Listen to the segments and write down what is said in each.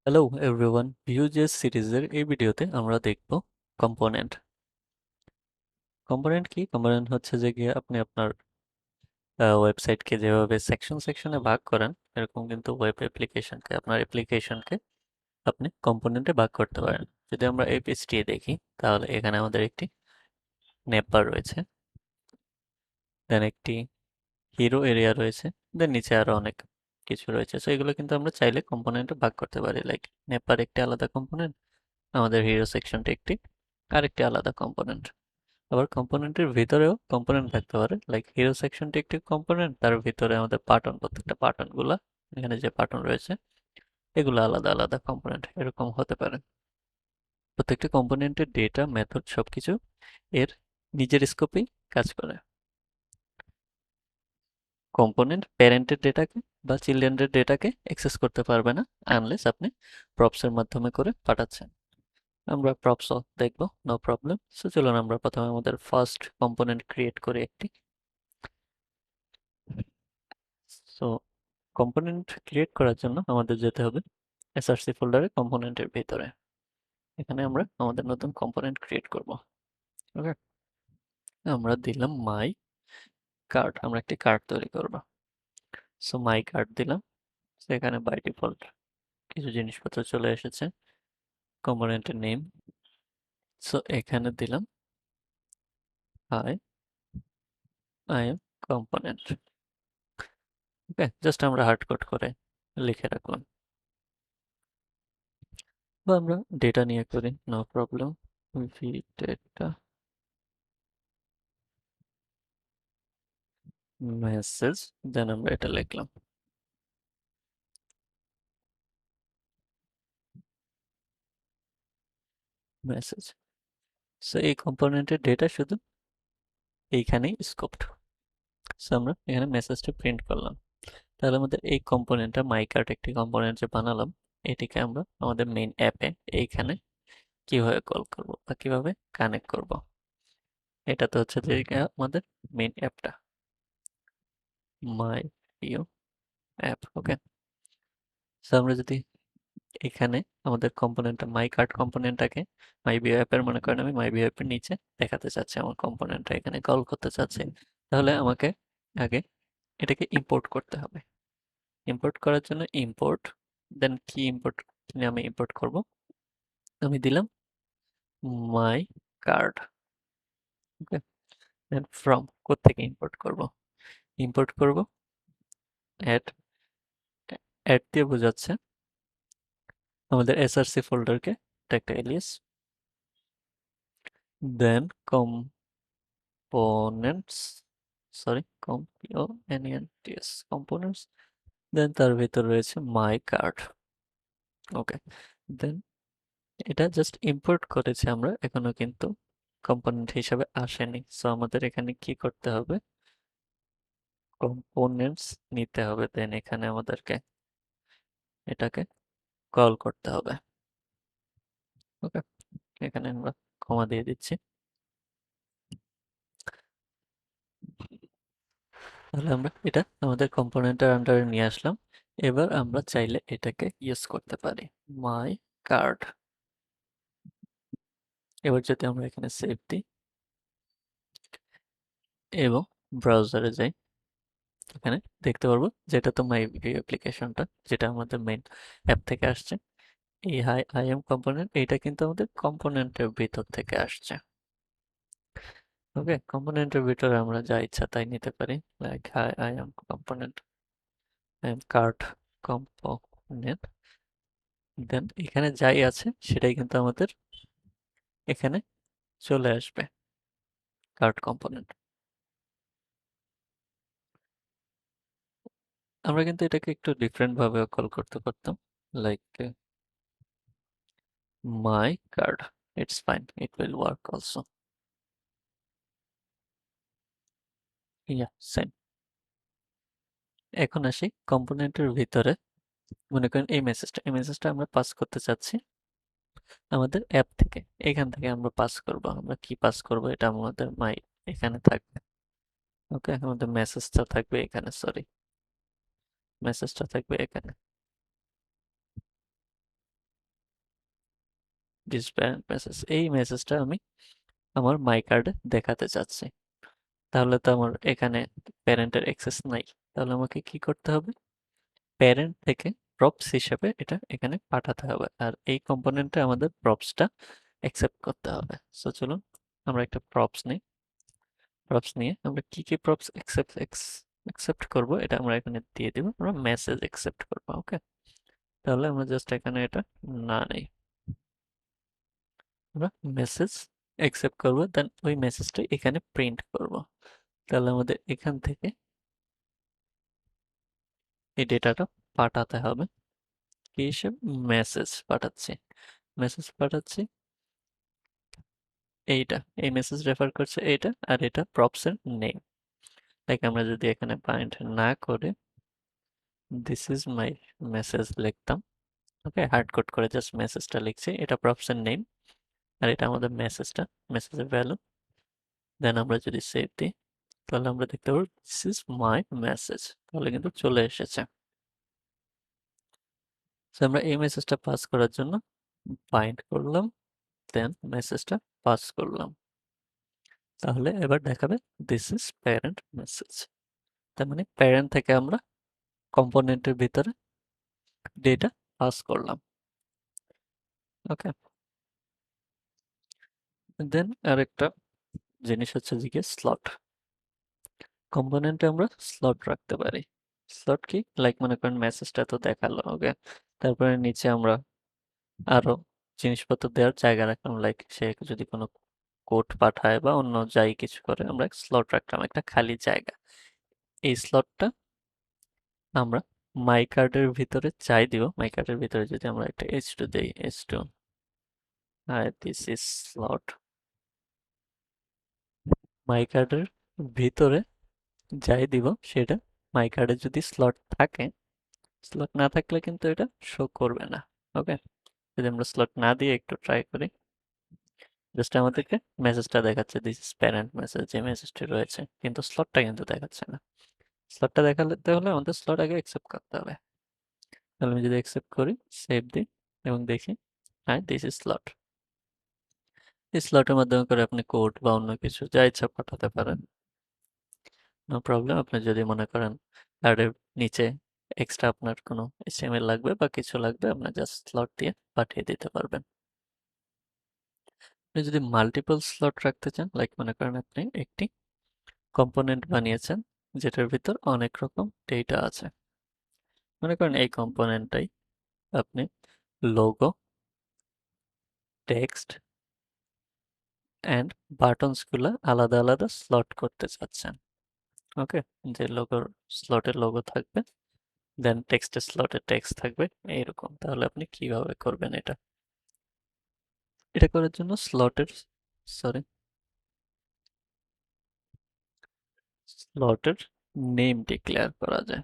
Hello everyone, ভিউ.js সিরিজের এই ভিডিওতে আমরা দেখব কম্পোনেন্ট। কম্পোনেন্ট কি? কম্পোনেন্ট হচ্ছে যে গিয়ে আপনি আপনার ওয়েবসাইটকে যেভাবে সেকশনে ভাগ করেন, এরকম কিন্তু আপনার অ্যাপ্লিকেশনকে আপনি কম্পোনেন্টে ভাগ করতে পারেন। যদি আমরা এই পেজটি দেখি, তাহলে এখানে আমাদের একটি নেপার রয়েছে, দেন একটি হিরো এরিয়া রয়েছে, দেন নিচে আরো অনেক কিছু রয়েছে। সো এগুলো কিন্তু আমরা চাইলে কম্পোনেন্টে ভাগ করতে পারি। লাইক নেপার একটি আলাদা কম্পোনেন্ট, আমাদের হিরো সেকশনটি একটি আরেকটি আলাদা কম্পোনেন্ট। আবার কম্পোনেন্টের ভিতরেও কম্পোনেন্ট থাকতে পারে, লাইক হিরো সেকশনটি একটি কম্পোনেন্ট, তার ভিতরে আমাদের পার্টন, প্রত্যেকটা পার্টন গুলা, এখানে যে পার্টন রয়েছে এগুলো আলাদা আলাদা কম্পোনেন্ট এরকম হতে পারে। প্রত্যেকটা কম্পোনেন্টের ডেটা, মেথড সবকিছু এর নিজের স্কোপেই কাজ করে। কম্পোনেন্ট প্যারেন্টের ডেটাকে বা চিলড্রেনের ডেটাকে অ্যাক্সেস করতে পারবে না আনলেস আপনি প্রপসের মাধ্যমে করে পাঠাচ্ছেন। আমরা প্রপসও দেখবো, নো প্রবলেম। সো চলুন আমরা প্রথমে আমাদের ফার্স্ট কম্পোনেন্ট ক্রিয়েট করি একটি। সো কম্পোনেন্ট ক্রিয়েট করার জন্য আমাদের যেতে হবে এসআরসি ফোল্ডারে, কম্পোনেন্টের ভিতরে। এখানে আমরা আমাদের নতুন কম্পোনেন্ট ক্রিয়েট করব। ওকে, আমরা দিলাম মাই কার্ড, আমরা একটি কার্ড তৈরি করব। সো মাই কার্ড দিলাম, সেখানে বাই ডিফল্ট কিছু জিনিসপত্র চলে এসেছে। কম্পোনেন্টের নেম, সো এখানে দিলাম hi I am component. Okay, just আমরা হার্ড কোড করে লিখে রাখলাম। বা আমরা ডেটা নিয়ে করি, no problem. We data message, then আমরা এটা লিখলাম মেসেজ। সো এই কম্পোনেন্টের ডেটা শুধু এইখানেই স্কোপড। সো আমরা এখানে মেসেজটা প্রিন্ট করলাম। তাহলে আমাদের এই কম্পোনেন্টটা, মাইকার্ট একটি কম্পোনেন্ট যে বানালাম, এটিকে আমরা আমাদের মেইন অ্যাপে এইখানে কিভাবে কল করব বা কিভাবে কানেক্ট করব, এটা তো হচ্ছে যে আমাদের মেইন অ্যাপটা, মাই ভিউ অ্যাপ। ওকে, সো আমরা যদি এখানে আমাদের কম্পোনেন্টটা, মাই কার্ট কম্পোনেন্টটাকে মাই ভিউ অ্যাপের, মনে করেন আমি মাই ভিউ অ্যাপের নিচে দেখাতে চাচ্ছি, আমার কম্পোনেন্টটা এখানে কল করতে চাচ্ছি, তাহলে আমাকে আগে এটাকে ইম্পোর্ট করতে হবে। ইম্পোর্ট করার জন্য ইম্পোর্ট, দেন কি ইম্পোর্ট আমি ইম্পোর্ট করব, আমি দিলাম my card. Okay, then from, কোত্থেকে ইম্পোর্ট করব, ইম্পোর্ট করব অ্যাড, অ্যাড দিয়ে বোঝাচ্ছে আমাদের এসআরসি ফোল্ডারকে, এটা একটা alias, then components, sorry components, components, then তার ভিতর রয়েছে মাই কার্ড। ওকে, দেন এটা জাস্ট ইম্পোর্ট করেছি আমরা, এখনো কিন্তু কম্পোনেন্ট হিসাবে আসেনি। সো আমাদের এখানে কি করতে হবে, কম্পোনেন্টস নিতে হবে, দেন এখানে আমাদেরকে এটাকে কল করতে হবে। ওকে, এখানে আমরা কমা দিয়ে দিচ্ছি। তাহলে আমরা এটা আমাদের কম্পোনেন্টের আন্ডারে নিয়ে আসলাম। এবার আমরা চাইলে এটাকে ইউজ করতে পারি, মাই কার্ড। এবার যদি আমরা এখানে সেভ দিই এবং ব্রাউজারে যাই, এখানে দেখতে পারবো যেটা তো মাই ভিউ অ্যাপ্লিকেশনটা, যেটা আমাদের মেইন অ্যাপ থেকে আসছে। এই হাই আই এম কম্পোনেন্ট, এইটা কিন্তু আমাদের কম্পোনেন্টের ভিতর থেকে আসছে। ওকে, কম্পোনেন্টের ভিতরে আমরা যা ইচ্ছা তাই নিতে পারি, like hi I am component, I am card component, then এখানে যাই আছে সেটাই কিন্তু আমাদের এখানে চলে আসবে, কার্ড কম্পোনেন্ট। আমরা কিন্তু এটাকে একটু ডিফারেন্ট ভাবে কল করতে পারতাম, like my card, it's fine, it will work also. Yeah same. এখন আসি কম্পোনেন্টের ভিতরে, মনে করেন এই মেসেজটা আমরা পাস করতে চাচ্ছি আমাদের অ্যাপ থেকে, এখান থেকে আমরা পাস করব। আমরা কি পাস করব, এটা আমাদের মাই এখানে থাকবে। ওকে, আমাদের মেসেজটা থাকবে এখানে, সরি মেসেজটা থাকবে এখানে। দিস প্যারেন্ট মেসেজ, এই মেসেজটা আমি আমার মাই কার্ডে দেখাতে চাচ্ছি। তাহলে তো আমার এখানে প্যারেন্টের অ্যাক্সেস নাই। তাহলে আমাকে কি করতে হবে? প্যারেন্ট থেকে প্রপস হিসেবে এটা এখানে পাঠাতে হবে, আর এই কম্পোনেন্টে আমাদের প্রপসটা অ্যাকসেপ্ট করতে হবে। সো চলুন আমরা একটা প্রপস নিই। প্রপস নিয়ে আমরা কি কি প্রপস অ্যাকসেপ্ট করব এটা আমরা এখানে দিয়ে দিব। আমরা মেসেজ অ্যাকসেপ্ট করব। ওকে, তাহলে আমরা জাস্ট এখানে এটা না নেই, আমরা মেসেজ অ্যাকসেপ্ট করব, দেন ওই মেসেজটা এখানে প্রিন্ট করব। তাহলে আমাদের এখান থেকে এই ডেটাটা পাঠাতে হবে কি হিসেবে? মেসেজ পাঠাচ্ছি, মেসেজ পাঠাচ্ছি এইটা, এই মেসেজ রেফার করছে এইটা, আর এটা প্রপসের নেম। লাইক আমরা যদি এখানে বাইন্ড না করে দিস ইজ মাই মেসেজ লিখতাম, ওকে, হার্ড কোড করে জাস্ট মেসেজটা লিখছি, এটা প্রপসের নেম আর এটা আমাদের মেসেজটা, মেসেজের ভ্যালু। দেন আমরা যদি সেভ দিই তাহলে আমরা দেখতে পাবো দিস ইজ মাই মেসেজ, তাহলে কিন্তু চলে এসেছে। তো আমরা এই মেসেজটা পাস করার জন্য বাইন্ড করলাম, দেন মেসেজটা পাস করলাম, তাহলে এবার দেখাবে দিস ইজ প্যারেন্ট মেসেজ। তার মানে প্যারেন্ট থেকে আমরা কম্পোনেন্টের ভিতরে ডেটা পাস করলাম। ওকে, দেন আরেকটা জিনিস হচ্ছে যে স্লট। কম্পোনেন্টে আমরা স্লট রাখতে পারি। স্লট কি? লাইক মনে করেন মেসেজটা তো দেখালো, ওকে, তারপরে নিচে আমরা আরো জিনিসপত্র দেওয়ার জায়গা রাখলাম, লাইক সে যদি কোনো কোড পাঠায় বা অন্য যাই কিছু করে, আমরা স্লট রাখলাম একটা খালি জায়গা। এই স্লটটা আমরা মাই কার্ডের ভিতরে চাই দিব। মাই কার্ডের ভিতরে যদি আমরা একটা h2 দেই, h2 দিস ইজ স্লট, মাই কার্ডের ভিতরে যাই দিব সেটা, মাই কার্ডে যদি স্লট থাকে, স্লট না থাকলে কিন্তু এটা শো করবে না। ওকে, যদি আমরা স্লট না দিয়ে একটু ট্রাই করি, জাস্ট আমাদেরকে মেসেজটা দেখাচ্ছে দিস ইজ প্যারেন্ট মেসেজ, যে মেসেজটি রয়েছে, কিন্তু স্লটটা কিন্তু দেখাচ্ছে না। স্লটটা দেখাতে হলে আমাদের স্লট আগে অ্যাকসেপ্ট করতে হবে। তাহলে আমি যদি অ্যাকসেপ্ট করি, সেভ দিই এবং দেখি, হ্যাঁ দিস ইজ স্লট। এই স্লটের মাধ্যমে করে আপনি কোড বা অন্য কিছু যা ইচ্ছা পাঠাতে পারেন, নো প্রবলেম। আপনি যদি মনে করেন কার্ডের নিচে এক্সট্রা আপনার কোনো HTML লাগবে বা কিছু লাগবে, আপনার জাস্ট স্লট দিয়ে পাঠিয়ে দিতে পারবেন। আপনি যদি মাল্টিপল স্লট রাখতে চান, লাইক মনে করেন আপনি একটি কম্পোনেন্ট বানিয়েছেন যেটার ভিতর অনেক রকম ডেটা আছে, মনে করেন এই কম্পোনেন্টটাই আপনি লোগো, টেক্সট অ্যান্ড বাটনস গুলা আলাদা আলাদা স্লট করতে চাচ্ছেন। ওকে, যে লোগোর স্লটে লোগো থাকবে, দেন টেক্সটের স্লটে টেক্সট থাকবে, এইরকম। তাহলে আপনি কিভাবে করবেন এটা? এটা করার জন্য সরি স্লটের নেম ডিক্লেয়ার করা যায়।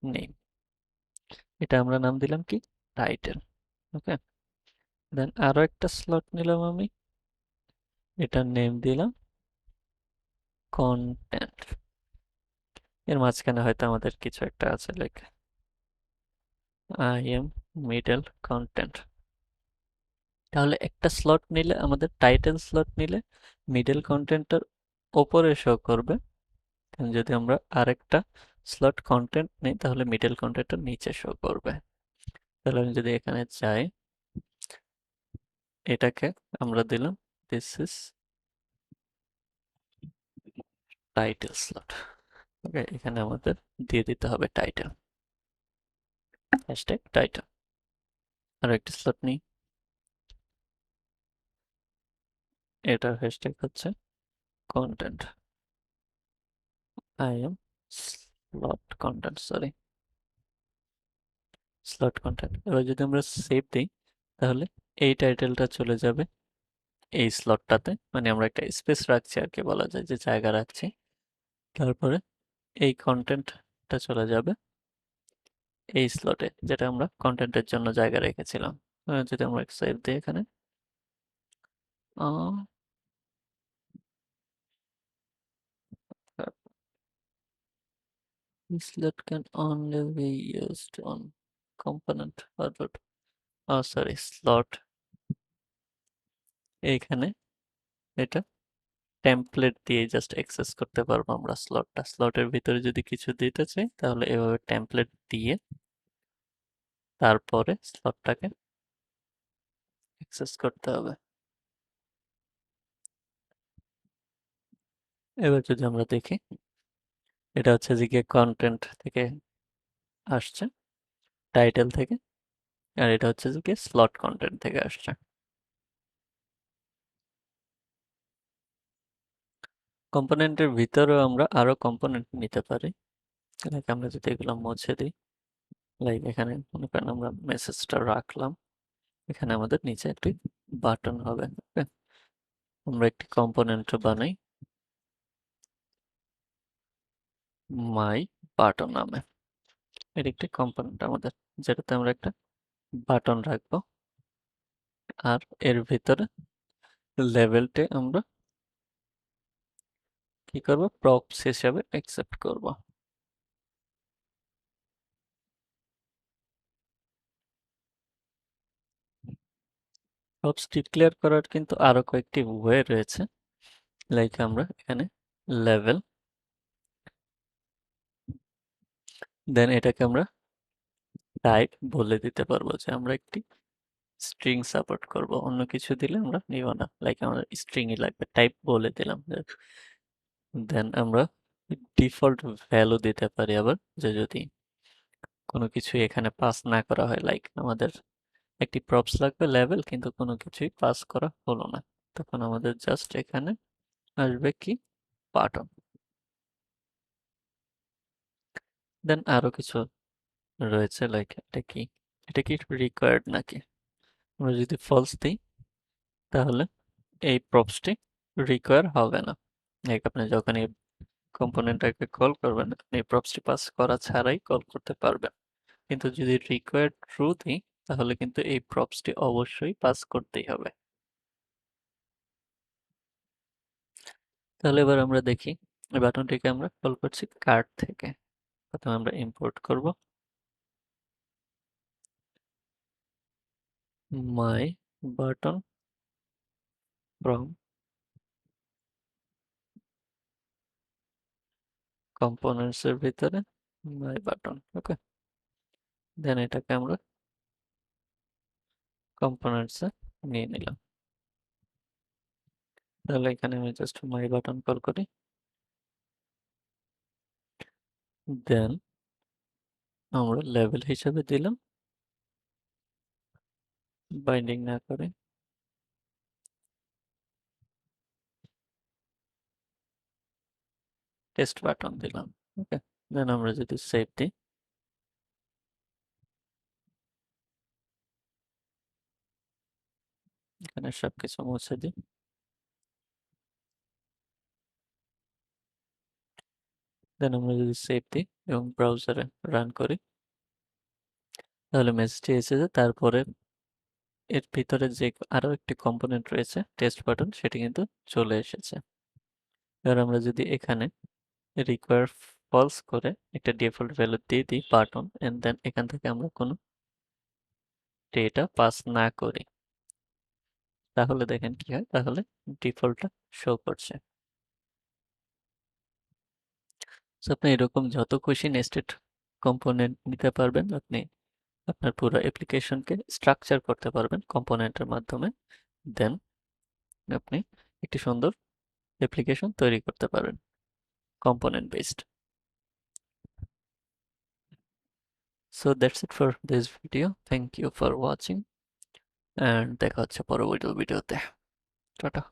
নেম, এটা আমরা নাম দিলাম কি? টাইটেল। ওকে, দেন আরো একটা স্লট নিলাম আমি, এটার নেম দিলাম কন্টেন্ট। এর মাঝখানে হয়তো আমাদের কিছু একটা আছে, like I am middle content. তাহলে একটা স্লট নিলে, আমাদের টাইটেল স্লট নিলে মিডল কন্টেন্টটার ওপরে শো করবে, যদি আমরা আরেকটা স্লট কন্টেন্ট নিই তাহলে মিডল কন্টেন্টটা নিচে শো করবে। তাহলে আমি যদি এখানে যাই, এটাকে আমরা দিলাম দিস ইজ টাইটেল স্লট। ওকে, এখানে আমাদের দিয়ে দিতে হবে টাইটেল, হ্যাশট্যাগ টাইটেল। আর একটা স্লট নিই, এটার হ্যাশট্যাগ হচ্ছে content, I am slot content, sorry slot content. এবার যদি আমরা সেভ দিই তাহলে এই টাইটেলটা চলে যাবে এই স্লটটাতে, মানে আমরা একটা স্পেস রাখছি আর কি, বলা যায় যে জায়গা রাখছি। তারপরে এই কন্টেন্টটা চলে যাবে এই স্লটে, যেটা আমরা কন্টেন্টের জন্য জায়গা রেখেছিলাম। যদি আমরা সেভ দিই এখানে, slot can only be used on component forward, oh sorry, slot এইখানে এটা টেমপ্লেট দিয়ে জাস্ট অ্যাক্সেস করতে পারবো আমরা স্লটের ভিতরে যদি কিছু দিতে চাই তাহলে এভাবে টেমপ্লেট দিয়ে তারপরে স্লটটাকে অ্যাক্সেস করতে হবে। এবার যদি আমরা দেখি, এটা হচ্ছে যে গিয়ে কন্টেন্ট থেকে আসছে, টাইটেল থেকে, আর এটা হচ্ছে যে গিয়ে স্লট কন্টেন্ট থেকে আসছে। কম্পোনেন্টের ভিতরেও আমরা আরো কম্পোনেন্ট নিতে পারি। লাইক আমরা যদি এগুলো মুছে দিই, লাইক এখানে মনে করেন আমরা মেসেজটা রাখলাম, এখানে আমাদের নিচে একটি বাটন হবে। ওকে, আমরা একটি কম্পোনেন্ট বানাই মাই বাটন নামে। এর একটি কম্পোনেন্ট আমাদের, যেটাতে আমরা একটা বাটন রাখবো, আর এর ভিতরে লেভেলটা আমরা কি করব, প্রপস হিসাবে অ্যাকসেপ্ট করব। প্রপস ডিক্লেয়ার করার কিন্তু আরো কয়েকটি ওয়ে রয়েছে। লাইক আমরা এখানে লেভেল, দেন এটাকে আমরা টাইপ বলে দিতে পারবো যে আমরা একটি স্ট্রিং সাপোর্ট করব, অন্য কিছু দিলে আমরা নিব না, লাইক আমাদের স্ট্রিংই লাগবে, টাইপ বলে দিলাম। দেন আমরা ডিফল্ট ভ্যালু দিতে পারি আবার, যে যদি কোনো কিছু এখানে পাস না করা হয়, লাইক আমাদের একটি প্রপস লাগবে লেভেল, কিন্তু কোনো কিছুই পাস করা হলো না, তখন আমাদের জাস্ট এখানে আসবে কি, বাটন। দেন আরো কিছু রয়েছে, লাইক এটা কি রিকোয়ার্ড নাকি, আমরা যদি ফলস দিই তাহলে এই প্রপসটি রিকোয়ার হবে না। লাইক আপনি যখন এই কম্পোনেন্টটাকে কল করবেন, আপনি এই প্রপসটি পাস করা ছাড়াই কল করতে পারবেন। কিন্তু যদি রিকোয়ার্ড ট্রু দিই তাহলে কিন্তু এই প্রপসটি অবশ্যই পাস করতেই হবে। তাহলে এবার আমরা দেখি, এই বাটনটিকে আমরা কল করছি কার্ট থেকে। প্রথমে আমরা ইম্পোর্ট করব মাই বাটন ফ্রম কম্পোনেন্টস এর ভিতরে মাই বাটন। ওকে, দেন এটাকে আমরা কম্পোনেন্টস এ নিয়ে নিলাম। তাহলে এখানে আমি জাস্ট মাই বাটন কল করি, দেন আমরা লেভেল হিসাবে দিলাম, বাইন্ডিং না করে টেস্ট বাটন দিলাম। ওকে, দেন আমরা যদি সেভ দিই, এখানে সবকিছু মুছে দিই, দেন আমরা যদি সেভ দিই এবং ব্রাউজারে রান করি, তাহলে মেসেজটি এসেছে। তারপরে এর ভিতরে যে আরো একটি কম্পোনেন্ট রয়েছে টেস্ট বাটন, সেটি কিন্তু চলে এসেছে। এবার আমরা যদি এখানে রিকোয়ার ফলস করে একটা ডিফল্ট ভ্যালু দিয়ে দিই বাটন, এন্ড দেন এখান থেকে আমরা কোনো ডেটা পাস না করি, তাহলে দেখেন কি হয়, তাহলে ডিফল্টটা শো করছে। So আপনি এরকম যত খুশি নেস্টেড কম্পোনেন্ট নিতে পারবেন, আপনি আপনার পুরো অ্যাপ্লিকেশনকে স্ট্রাকচার করতে পারবেন কম্পোনেন্টের মাধ্যমে। দেন আপনি একটি সুন্দর অ্যাপ্লিকেশন তৈরি করতে পারবেন component based. So that's it for this video. Thank you for watching, and দেখা হচ্ছে পরবর্তী ভিডিওতে। টাটা।